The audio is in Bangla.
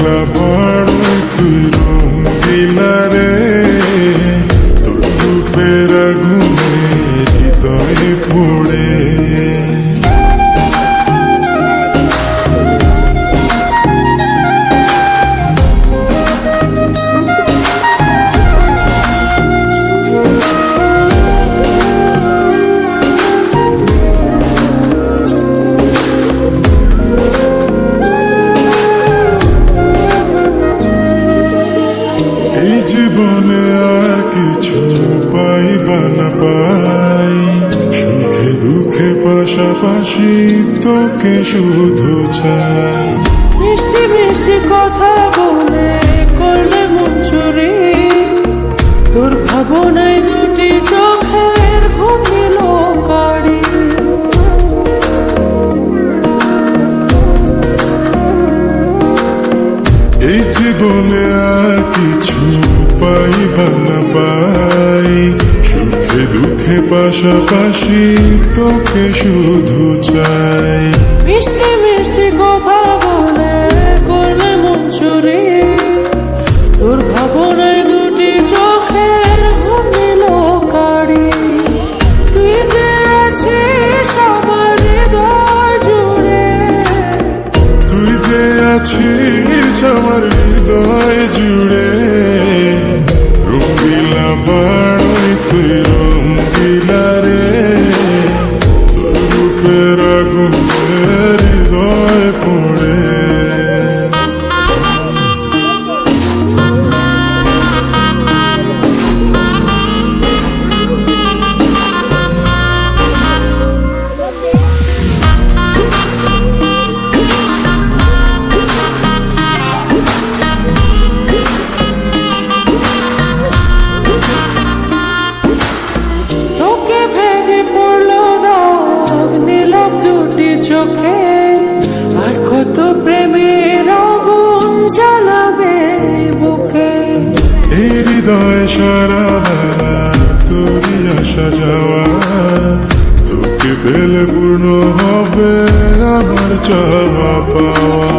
রঙিলা বড় তুই রঙিলা রে, তোর রূপের আগুনে হৃদয়ে পড়ে। এই জীবনে আর কিছু পাইবা না পাই, সুখে দুঃখে পাশাপাশি তোকে শুধু চাই। মিষ্টি মিষ্টি কথা বলে করলে মন চুরি, তোর ভাবনায় দুটি চোখের ঘুমিল কাড়ি। এই জীবনে আর কিছু পাইবা না পাই, সুখে দুঃখে পাশাপাশি তোকে শুধু চাই। মিষ্টি মিষ্টি কথা বলে করলে মন চুরি, তোর ভাবনায় দুটি চোখের ঘুমিল কাড়ি। তুই যে আছিস আমার হৃদয় জুড়ে, তুই যে আছিস আমার হৃদয় জুড়ে, রঙিলা বাড়ই তুই রঙিলা রে, তোর রূপের আগুনে হৃদয় পড়ে। তোকে ভেবে পড়লো দাগ নীলব দুটি চোখে, আর কত প্রেমের আগুন জ্বালাবে বুকে। এই হৃদয় সারা বেলা তোরই আসা যাওয়া, তোকে পেলে পূর্ণ হবে আমার চাওয়া পাওয়া।